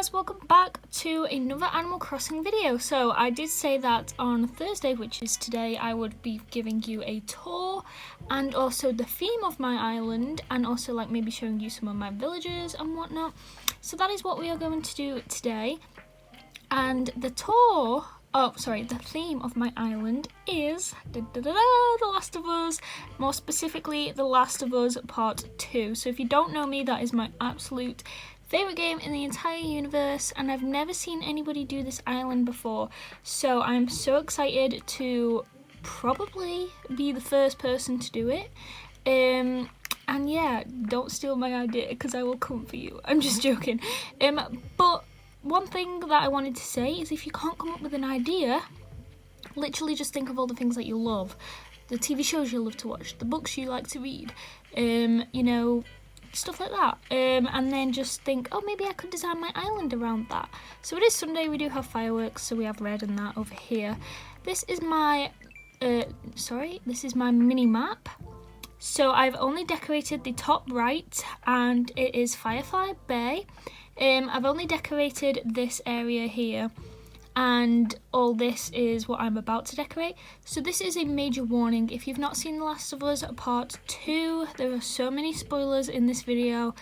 guys, welcome back to another Animal Crossing video. So I did say that on Thursday, which is today, I would be giving you a tour and also the theme of my island, and also like maybe showing you some of my villages and whatnot. So that is what we are going to do today. And the theme of my island is The Last of Us, more specifically The Last of Us Part 2. So if you don't know me, that is my absolute favorite game in the entire universe, and I've never seen anybody do this island before, so I'm so excited to probably be the first person to do it. And yeah, don't steal my idea because I will come for you. I'm just joking. But one thing that I wanted to say is if you can't come up with an idea, literally just think of all the things that you love, the TV shows you love to watch, the books you like to read, stuff like that, and then just think, oh, maybe I could design my island around that. So it is Sunday, we do have fireworks, so we have red and that over here. This is my mini map. So I've only decorated the top right, and it is Firefly Bay. I've only decorated this area here, and all this is what I'm about to decorate. So this is a major warning. If you've not seen The Last of Us Part 2, there are so many spoilers in this video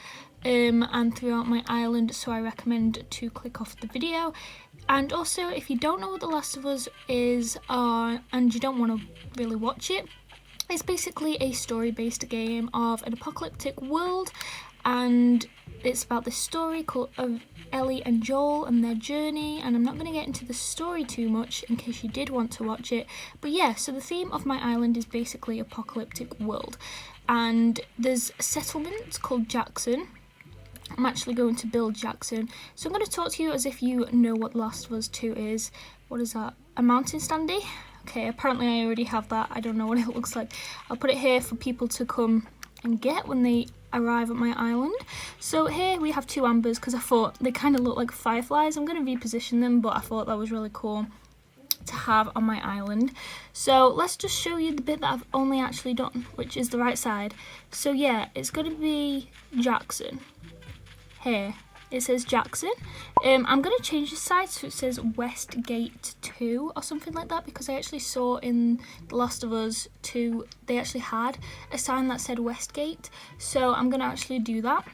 and throughout my island, so I recommend to click off the video. And also, if you don't know what The Last of Us is and you don't want to really watch it, it's basically a story-based game of an apocalyptic world, and it's about this story of Ellie and Joel and their journey, and I'm not going to get into the story too much in case you did want to watch it. But yeah, so the theme of my island is basically apocalyptic world, and there's a settlement called Jackson. I'm actually going to build Jackson, so I'm going to talk to you as if you know what Last of Us 2 is. What is that? A mountain standee? Okay, apparently I already have that. I don't know what it looks like. I'll put it here for people to come and get when they arrive at my island. So here we have two ambers because I thought they kind of look like fireflies. I'm going to reposition them, but I thought that was really cool to have on my island. So let's just show you the bit that I've only actually done, which is the right side. So yeah, it's going to be Jackson. Here it says Jackson. I'm going to change the side so it says West Gate 2 or something like that, because I actually saw in The Last of Us 2 they actually had a sign that said West Gate, so I'm going to actually do that.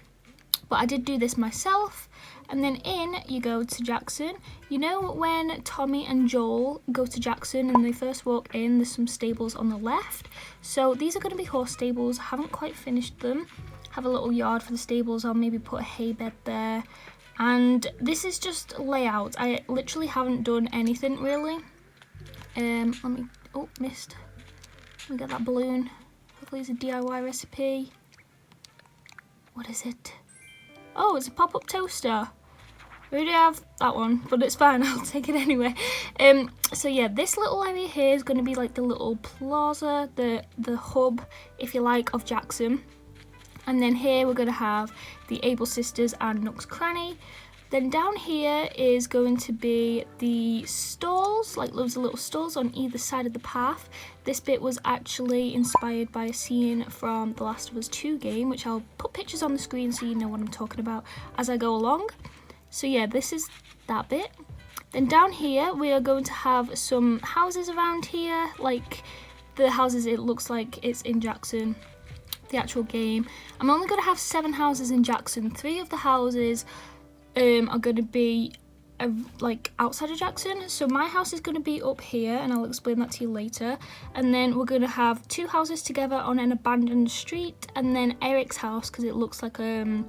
But I did do this myself. And then in you go to Jackson. You know when Tommy and Joel go to Jackson and they first walk in, there's some stables on the left. So these are going to be horse stables. I haven't quite finished them. Have a little yard for the stables. I'll maybe put a hay bed there. And this is just layout. I literally haven't done anything really. Missed. Let me get that balloon. Hopefully it's a DIY recipe. What is it? Oh, it's a pop-up toaster. We already have that one, but it's fine, I'll take it anyway. So yeah, this little area here is going to be like the little plaza, the hub, if you like, of Jackson. And then here we're going to have the Able Sisters and Nook's Cranny. Then down here is going to be the stalls, like loads of little stalls on either side of the path. This bit was actually inspired by a scene from The Last of Us 2 game, which I'll put pictures on the screen so you know what I'm talking about as I go along. So yeah, this is that bit. Then down here we are going to have some houses around here, like the houses it looks like it's in Jackson, the actual game. I'm only going to have 7 houses in Jackson. 3 of the houses are going to be like outside of Jackson. So my house is going to be up here, and I'll explain that to you later. And then we're going to have 2 houses together on an abandoned street, and then Eric's house, because it looks like a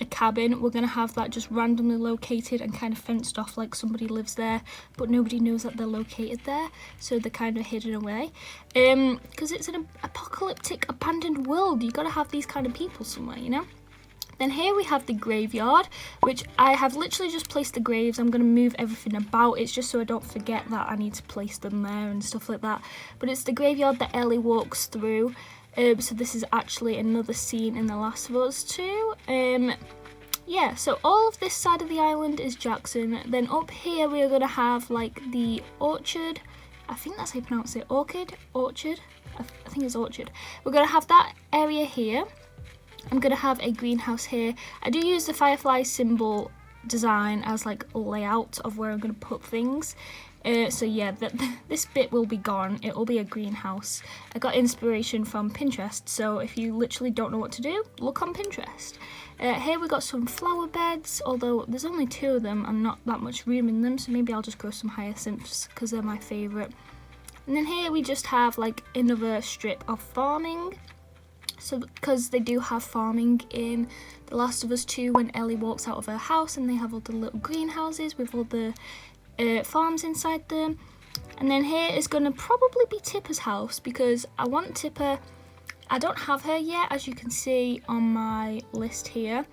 cabin, we're going to have that just randomly located and kind of fenced off, like somebody lives there, but nobody knows that they're located there, so they're kind of hidden away. Because it's an apocalyptic abandoned world, you got to have these kind of people somewhere, you know. Then here we have the graveyard, which I have literally just placed the graves. I'm going to move everything about. It's just so I don't forget that I need to place them there and stuff like that. But it's the graveyard that Ellie walks through. So this is actually another scene in The Last of Us 2. Yeah, so all of this side of the island is Jackson. Then up here we are going to have like the orchard. I think that's how you pronounce it. Orchard? I think it's orchard. We're going to have that area here. I'm going to have a greenhouse here. I do use the firefly symbol design as like a layout of where I'm going to put things. So yeah, this bit will be gone. It will be a greenhouse. I got inspiration from Pinterest, so if you literally don't know what to do, look on Pinterest. Here we got some flower beds, although there's only 2 of them and not that much room in them, so maybe I'll just grow some hyacinths because they're my favourite. And then here we just have like another strip of farming. So because they do have farming in The Last of Us 2 when Ellie walks out of her house, and they have all the little greenhouses with all the farms inside them. And then here is going to probably be Tipper's house because I want Tipper. I don't have her yet, as you can see on my list here,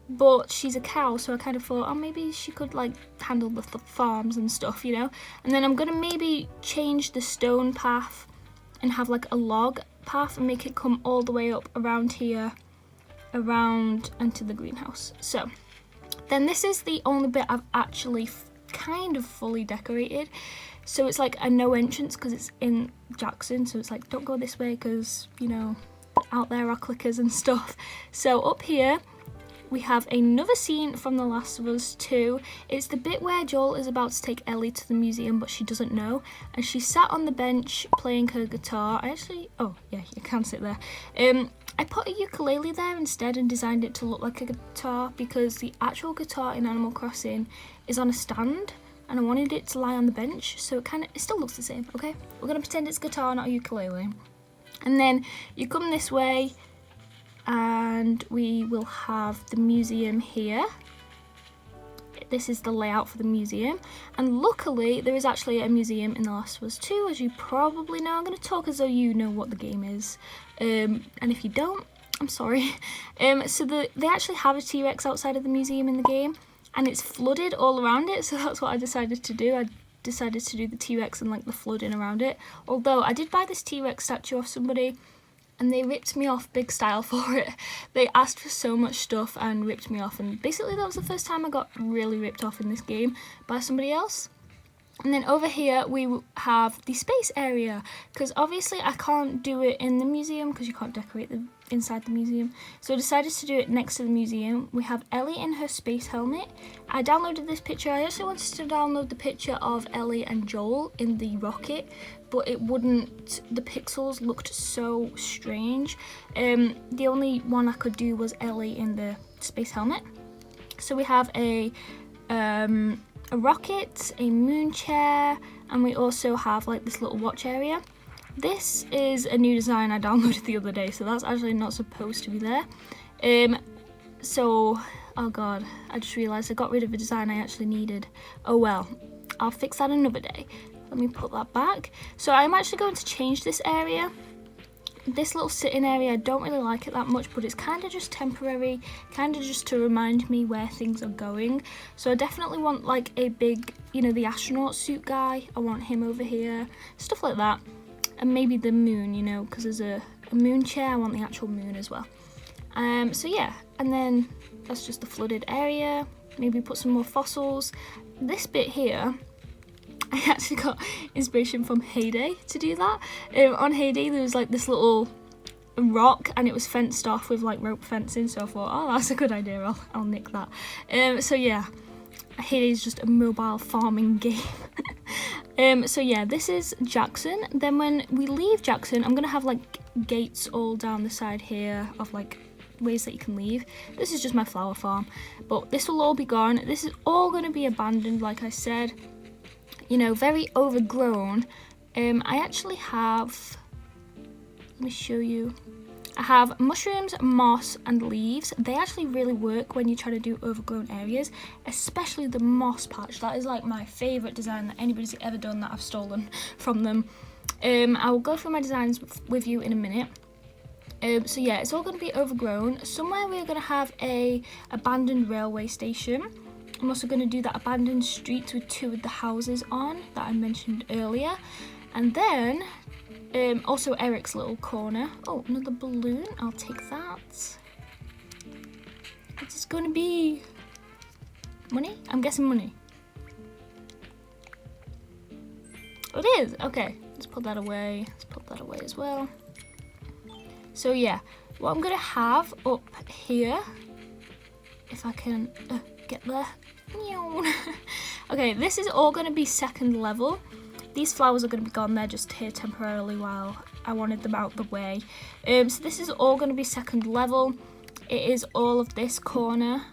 but she's a cow, so I kind of thought, oh, maybe she could like handle the farms and stuff, you know. And then I'm going to maybe change the stone path and have like a log path and make it come all the way up around here, around into the greenhouse. So then this is the only bit I've actually kind of fully decorated. So it's like a no entrance because it's in Jackson, so it's like don't go this way because, you know, out there are clickers and stuff. So up here we have another scene from The Last of Us 2. It's the bit where Joel is about to take Ellie to the museum, but she doesn't know, and she sat on the bench playing her guitar. Oh yeah, you can sit there. I put a ukulele there instead and designed it to look like a guitar because the actual guitar in Animal Crossing is on a stand, and I wanted it to lie on the bench, so it still looks the same, okay? We're gonna pretend it's a guitar, not a ukulele. And then you come this way, and we will have the museum here. This is the layout for the museum, and luckily there is actually a museum in The Last of Us 2, as you probably know. I'm going to talk as though you know what the game is, and if you don't, I'm sorry. So they actually have a T-Rex outside of the museum in the game, and it's flooded all around it, so that's what I decided to do. I decided to do the T-Rex and like the flooding around it, although I did buy this T-Rex statue off somebody and they ripped me off big style for it. They asked for so much stuff and ripped me off, and basically that was the first time I got really ripped off in this game by somebody else. And then over here we have the space area, because obviously I can't do it in the museum because you can't decorate inside the museum. So I decided to do it next to the museum. We have Ellie in her space helmet. I downloaded this picture. I actually wanted to download the picture of Ellie and Joel in the rocket, but it wouldn't, the pixels looked so strange. The only one I could do was Ellie in the space helmet. So we have a rocket, a moon chair, and we also have like this little watch area. This is a new design I downloaded the other day, so that's actually not supposed to be there. Oh god, I just realised I got rid of a design I actually needed. Oh well, I'll fix that another day. Let me put that back. So I'm actually going to change this area. This little sitting area, I don't really like it that much, but it's kind of just temporary, kind of just to remind me where things are going. So I definitely want like a big, you know, the astronaut suit guy. I want him over here, stuff like that. And maybe the moon, you know, because there's a moon chair. I want the actual moon as well. So yeah, and then that's just the flooded area. Maybe put some more fossils. This bit here, I actually got inspiration from Heyday to do that. On Heyday there was like this little rock and it was fenced off with like rope fencing, so I thought, oh, that's a good idea, I'll nick that. So yeah, Heyday is just a mobile farming game. So yeah, this is Jackson. Then when we leave Jackson, I'm gonna have like gates all down the side here of like ways that you can leave. This is just my flower farm, but this will all be gone. This is all gonna be abandoned, like I said, you know, very overgrown. I actually have, let me show you. I have mushrooms, moss and leaves. They actually really work when you try to do overgrown areas, especially the moss patch. That is like my favourite design that anybody's ever done that I've stolen from them. I will go through my designs with you in a minute. So yeah, it's all going to be overgrown. Somewhere we're going to have a abandoned railway station. I'm also going to do that abandoned streets with 2 of the houses on that I mentioned earlier. And then also Eric's little corner. Oh, another balloon. I'll take that. What's this going to be? Money? I'm guessing money. Oh, it is. Okay, let's put that away. Let's put that away as well. So yeah, what I'm going to have up here, if I can get there. Okay, this is all going to be second level. These flowers are going to be gone. They're just here temporarily while I wanted them out the way. So this is all going to be second level. It is all of this corner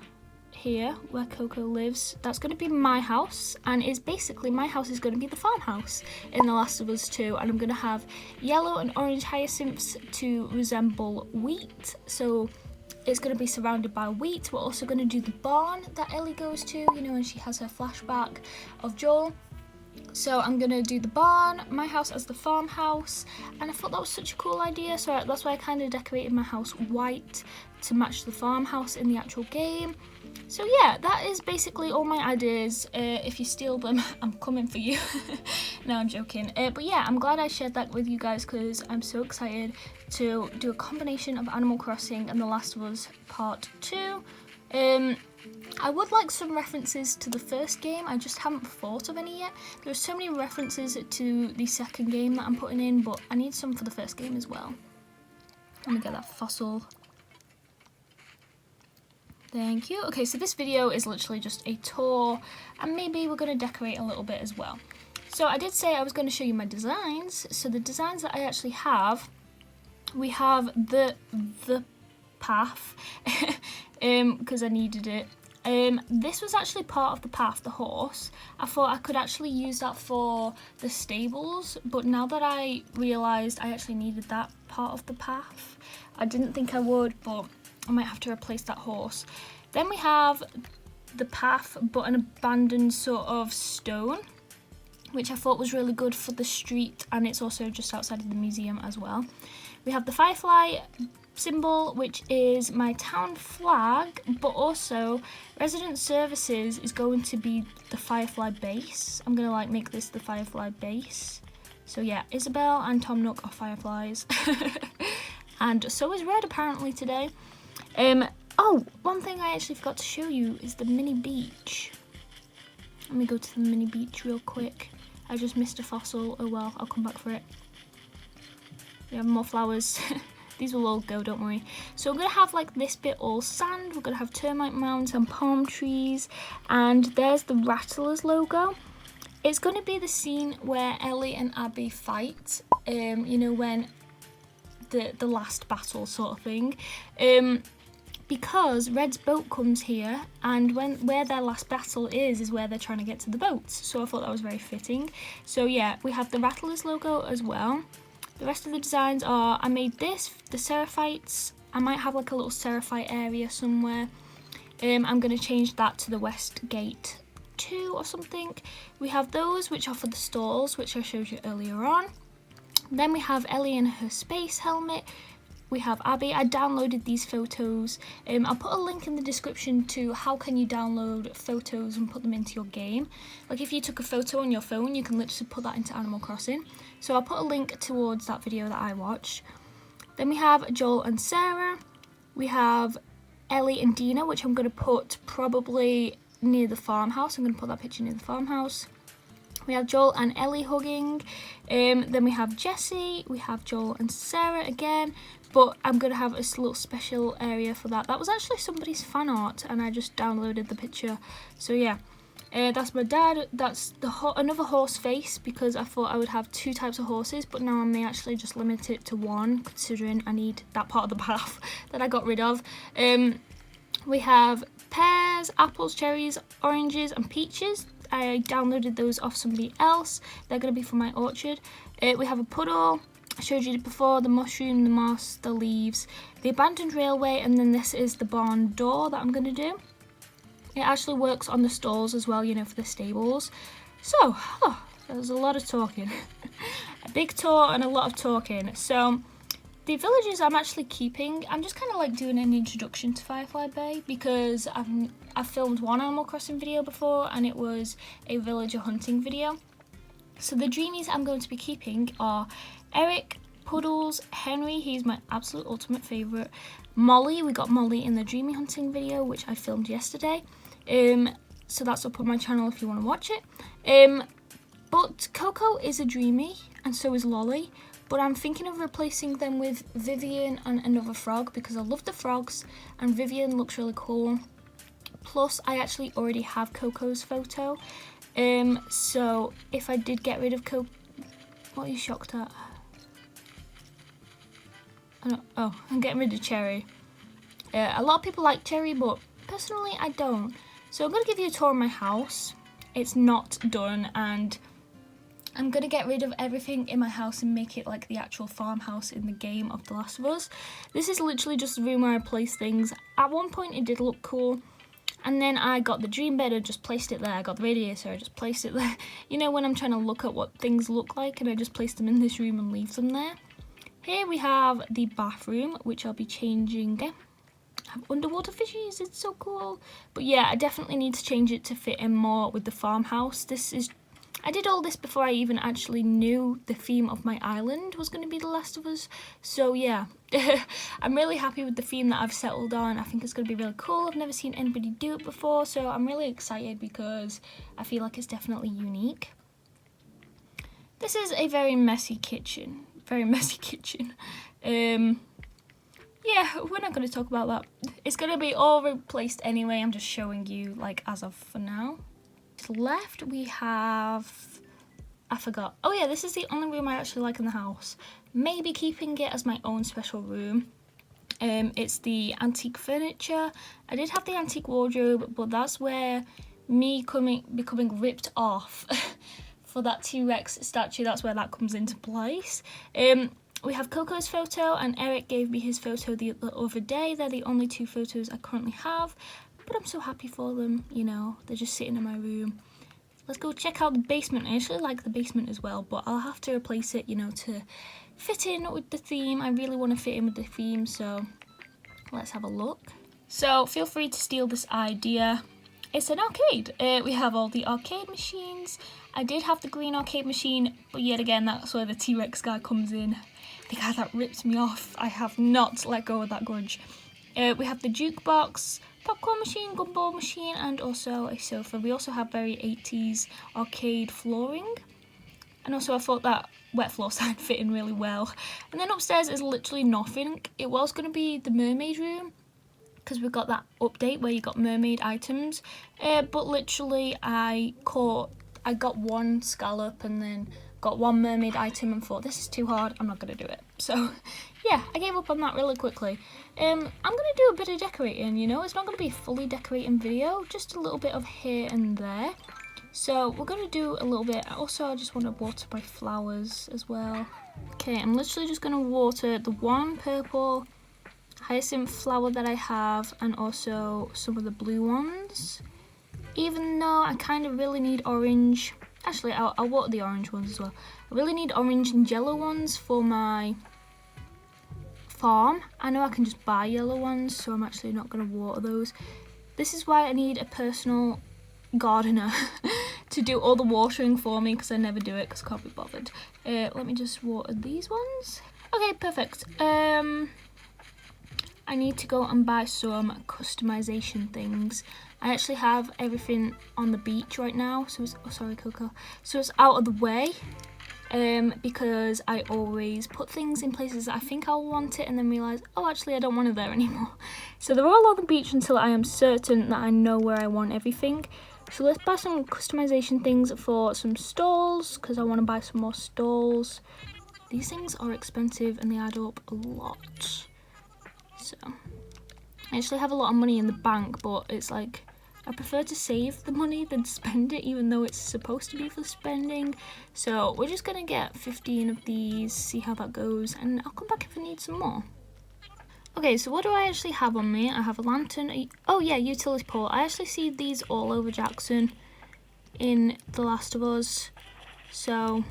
here where Coco lives. That's going to be my house, and is basically my house is going to be the farmhouse in The Last of Us 2, and I'm going to have yellow and orange hyacinths to resemble wheat. So it's going to be surrounded by wheat. We're also going to do the barn that Ellie goes to, you know, when she has her flashback of Joel. So I'm going to do the barn, my house as the farmhouse, and I thought that was such a cool idea, so that's why I kind of decorated my house white to match the farmhouse in the actual game. So yeah, that is basically all my ideas. If you steal them, I'm coming for you. No, I'm joking. But yeah, I'm glad I shared that with you guys because I'm so excited to do a combination of Animal Crossing and The Last of Us Part 2. I would like some references to the first game. I just haven't thought of any yet. There are so many references to the second game that I'm putting in, but I need some for the first game as well. Let me get that fossil. Thank you. Okay, so this video is literally just a tour, and maybe we're going to decorate a little bit as well. So I did say I was going to show you my designs. So the designs that I actually have, we have the path, because I needed it. This was actually part of the path, the horse. I thought I could actually use that for the stables, but now that I realised I actually needed that part of the path, I didn't think I would, but I might have to replace that horse. Then we have the path, but an abandoned sort of stone, which I thought was really good for the street, and it's also just outside of the museum as well. We have the firefly symbol, which is my town flag, but also resident services is going to be the firefly base. I'm gonna like make this the firefly base. So yeah, Isabel and Tom Nook are fireflies. And so is Red apparently today. Oh, one thing I actually forgot to show you is the mini beach. Let me go to the mini beach real quick. I just missed a fossil. Oh well, I'll come back for it. We have more flowers. These will all go, don't worry. So we're going to have like this bit all sand. We're going to have termite mounds and palm trees. And there's the Rattlers logo. It's going to be the scene where Ellie and Abby fight. You know, when the last battle sort of thing. Because Red's boat comes here, and where their last battle is where they're trying to get to the boats. So I thought that was very fitting. So yeah, we have the Rattlers logo as well. The rest of the designs are, I made this, the Seraphites. I might have like a little Seraphite area somewhere. I'm going to change that to the West Gate 2 or something. We have those, which are for the stalls, which I showed you earlier on. Then we have Ellie in her space helmet. We have Abby. I downloaded these photos. I'll put a link in the description to how can you download photos and put them into your game. Like if you took a photo on your phone, you can literally put that into Animal Crossing. So I'll put a link towards that video that I watched. Then we have Joel and Sarah. We have Ellie and Dina, which I'm going to put probably near the farmhouse. I'm going to put that picture near the farmhouse. We have Joel and Ellie hugging. Then we have Jessie. We have Joel and Sarah again. But I'm going to have a little special area for that. That was actually somebody's fan art, and I just downloaded the picture. So yeah, that's my dad. That's another horse face, because I thought I would have two types of horses, but now I may actually just limit it to one, considering I need that part of the path that I got rid of. We have pears, apples, cherries, oranges and peaches. I downloaded those off somebody else. They're going to be for my orchard. We have a puddle. I showed you before, the mushroom, the moss, the leaves, the abandoned railway, and then this is the barn door that I'm going to do. It actually works on the stalls as well, you know, for the stables. So, there's a lot of talking. A big tour and a lot of talking. So, the villages I'm actually keeping. I'm just kind of like doing an introduction to Firefly Bay, because I've filmed one Animal Crossing video before, and it was a villager hunting video. So the dreamies I'm going to be keeping are Eric, Puddles, Henry, he's my absolute ultimate favourite, Molly, we got Molly in the dreamy hunting video, which I filmed yesterday, so that's up on my channel if you want to watch it. But Coco is a dreamy, and so is Lolly, but I'm thinking of replacing them with Vivian and another frog, because I love the frogs, and Vivian looks really cool. Plus, I actually already have Coco's photo. So if I did get rid of what are you shocked at? Oh, I'm getting rid of Cherry. A lot of people like Cherry, but personally I don't. So I'm going to give you a tour of my house. It's not done, and I'm going to get rid of everything in my house and make it like the actual farmhouse in the game of The Last of Us. This is literally just the room where I place things. At one point it did look cool, and then I got the dream bed and just placed it there. I got the radiator, I just placed it there. You know, when I'm trying to look at what things look like, and I just place them in this room and leave them there. Here we have the bathroom, which I'll be changing. I have underwater fishies, it's so cool. But yeah, I definitely need to change it to fit in more with the farmhouse. I did all this before I even actually knew the theme of my island was going to be The Last of Us. So yeah, I'm really happy with the theme that I've settled on. I think it's going to be really cool. I've never seen anybody do it before, so I'm really excited because I feel like it's definitely unique. This is a very messy kitchen. Very messy kitchen. Yeah, we're not going to talk about that. It's going to be all replaced anyway. I'm just showing you like as of for now. Left we have, I forgot. Oh yeah, this is the only room I actually like in the house. Maybe keeping it as my own special room. It's the antique furniture. I did have the antique wardrobe, but that's where me becoming ripped off for that T-Rex statue, that's where that comes into place. We have Coco's photo, and Eric gave me his photo the other day. They're the only two photos I currently have, but I'm so happy for them, you know, they're just sitting in my room. Let's go check out the basement. I actually like the basement as well, but I'll have to replace it, you know, to fit in with the theme. I really want to fit in with the theme, so let's have a look. So feel free to steal this idea. It's an arcade. We have all the arcade machines. I did have the green arcade machine, but yet again, that's where the T-Rex guy comes in. The guy that ripped me off. I have not let go of that grudge. We have the jukebox, popcorn machine, gumball machine, and also a sofa. We also have very 80s arcade flooring. And also I thought that wet floor sign fit in really well. And then upstairs is literally nothing. It was going to be the mermaid room, because we've got that update where you got mermaid items. But literally I got one scallop and then got one mermaid item and thought, this is too hard, I'm not going to do it. So yeah, I gave up on that really quickly. I'm going to do a bit of decorating, you know, it's not going to be a fully decorating video, just a little bit of here and there. So we're going to do a little bit. Also, I just want to water my flowers as well. Okay, I'm literally just going to water the one purple hyacinth flower that I have, and also some of the blue ones. Even though I kind of really need orange. Actually, I'll water the orange ones as well. I really need orange and yellow ones for my farm. I know I can just buy yellow ones, so I'm actually not going to water those. This is why I need a personal gardener to do all the watering for me, because I never do it because I can't be bothered. Let me just water these ones. Okay, perfect. I need to go and buy some customization things. I actually have everything on the beach right now, so it's, oh sorry Coco, so it's out of the way, because I always put things in places that I think I'll want it and then realise, oh actually I don't want it there anymore. So they're all on the beach until I am certain that I know where I want everything. So let's buy some customization things for some stalls, because I want to buy some more stalls. These things are expensive and they add up a lot. So I actually have a lot of money in the bank, but it's like I prefer to save the money than spend it, even though it's supposed to be for spending. So we're just gonna get 15 of these, see how that goes, and I'll come back if I need some more. Okay, so what do I actually have on me? I have a lantern. Oh yeah, utility pole. I actually see these all over Jackson in The Last of Us. So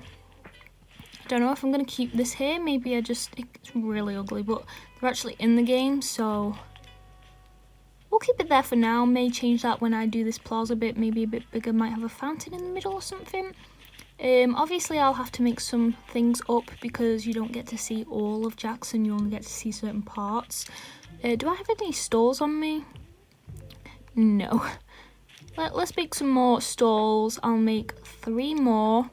I don't know if I'm going to keep this here. Maybe it's really ugly, but they're actually in the game, so we'll keep it there for now. May change that when I do this plaza bit, maybe a bit bigger, might have a fountain in the middle or something. Obviously I'll have to make some things up because you don't get to see all of Jackson, you only get to see certain parts. Do I have any stalls on me? No. Let's make some more stalls. I'll make 3 more.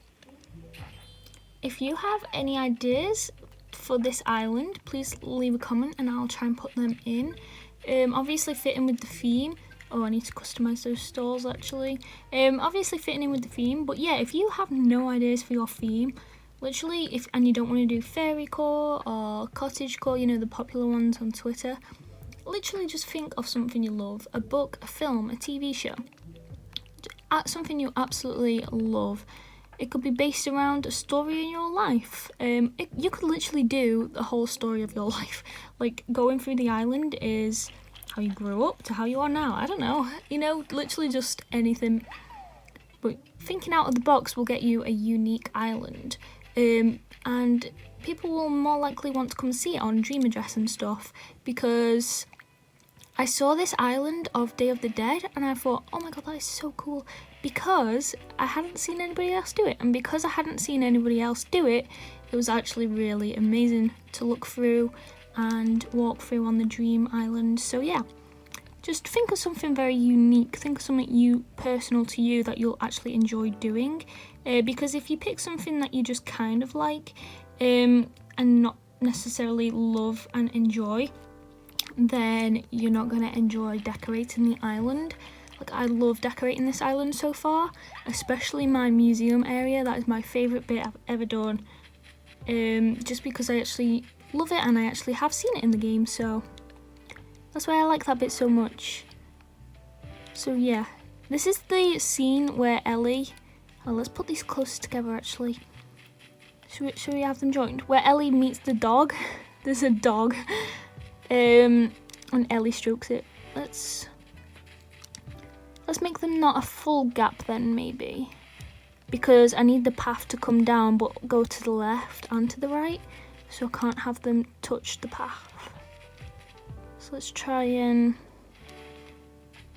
If you have any ideas for this island, please leave a comment and I'll try and put them in. Obviously fit in with the theme. Oh, I need to customise those stalls actually. Obviously fitting in with the theme, but yeah, if you have no ideas for your theme, literally, and you don't want to do fairycore or cottagecore, you know, the popular ones on Twitter, literally just think of something you love, a book, a film, a TV show, something you absolutely love. It could be based around a story in your life. You could literally do the whole story of your life. Like, going through the island is how you grew up to how you are now. I don't know, you know, literally just anything. But thinking out of the box will get you a unique island. And people will more likely want to come see it on Dream Address and stuff, because I saw this island of Day of the Dead and I thought, oh my god, that is so cool, because I hadn't seen anybody else do it. And because I hadn't seen anybody else do it, it was actually really amazing to look through and walk through on the Dream Island. So yeah, just think of something very unique, think of something personal to you that you'll actually enjoy doing. Because if you pick something that you just kind of like and not necessarily love and enjoy, then you're not going to enjoy decorating the island. Like, I love decorating this island so far, especially my museum area. That is my favourite bit I've ever done, just because I actually love it and I actually have seen it in the game, so that's why I like that bit so much. So yeah, this is the scene where Ellie, let's put these close together actually. Should we have them joined? Where Ellie meets the dog. There's a dog. And Ellie strokes it. Let's make them not a full gap then, maybe, because I need the path to come down but go to the left and to the right, so I can't have them touch the path. So let's try and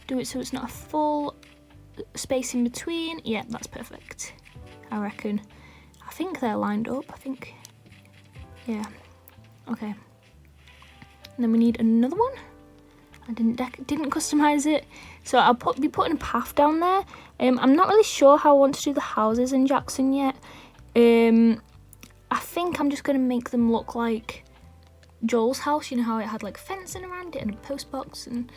do it so it's not a full space in between. Yeah, that's perfect, I reckon. I think they're lined up, yeah, okay. And then we need another one. I didn't customize it, so I'll be putting a path down there. I'm not really sure how I want to do the houses in Jackson yet. I think I'm just gonna make them look like Joel's house. You know how it had like fencing around it and a post box, and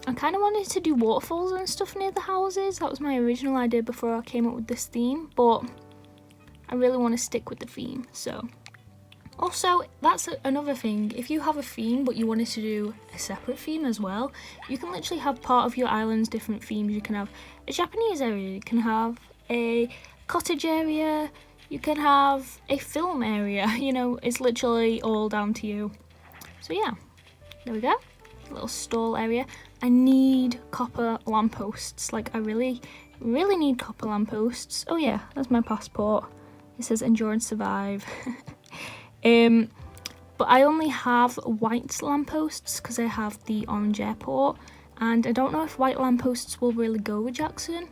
I kind of wanted to do waterfalls and stuff near the houses. That was my original idea before I came up with this theme, but I really want to stick with the theme. So also, that's another thing. If you have a theme but you wanted to do a separate theme as well, you can literally have part of your island's different themes. You can have a Japanese area, you can have a cottage area, you can have a film area, you know, it's literally all down to you. So yeah, there we go, a little stall area. I need copper lampposts, like I really need copper lampposts. Oh yeah, that's my passport. It says endure and survive. But I only have white lampposts because I have the orange airport, and I don't know if white lampposts will really go with Jackson.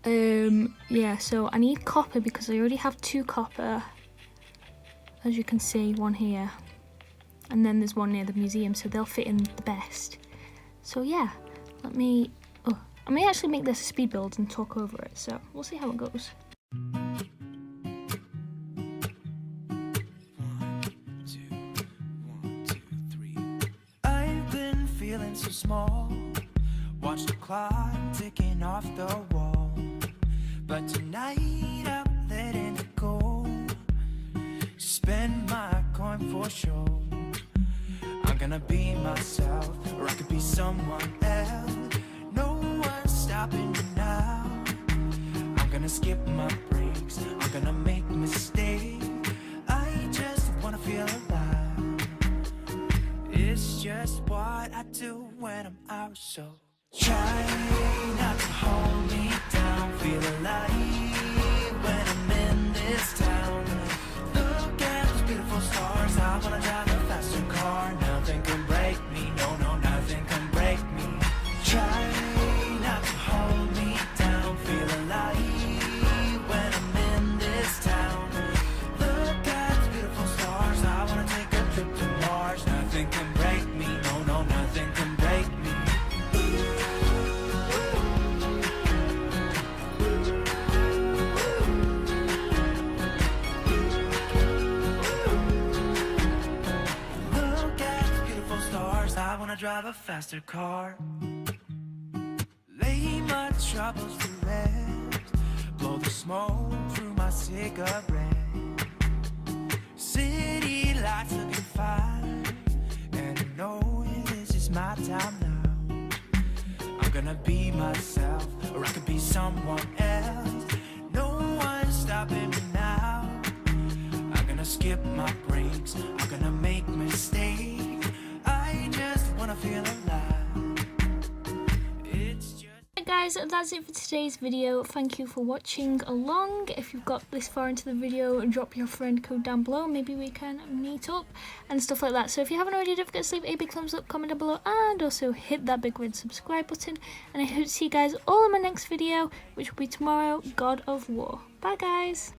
Yeah, so I need copper because I already have 2 copper, as you can see, one here, and then there's one near the museum, so they'll fit in the best. So yeah, I may actually make this a speed build and talk over it, so we'll see how it goes. So small, watch the clock ticking off the wall, but tonight I'm letting it go. Spend my coin for sure. I'm gonna be myself, or I could be someone else. No one's stopping me now. I'm gonna skip my breaks, I'm gonna make mistakes. I just wanna feel alive. It's just what I do when I'm out, so try not to hold me down. Feel alive when I'm in this town. Look at those beautiful stars. I wanna drive a faster car. Nothing can break me, no, nothing can break me. Try not to hold me down. Feel alive when I'm in this town. Look at those beautiful stars. I wanna take a trip to Mars. Nothing can break me, no, nothing can break me. a faster car. Lay my troubles to rest, blow the smoke through my cigarette. City lights looking fine, and I know this is my time now. I'm gonna be myself, or I could be someone else. No one's stopping me now. I'm gonna skip my breaks, I'm gonna make mistakes. I just wanna feel alive. It's just... Hey guys, that's it for today's video. Thank you for watching along. If you've got this far into the video, drop your friend code down below. Maybe we can meet up and stuff like that. So if you haven't already, don't forget to leave a big thumbs up, comment down below, and also hit that big red subscribe button. And I hope to see you guys all in my next video, which will be tomorrow, God of War. Bye guys!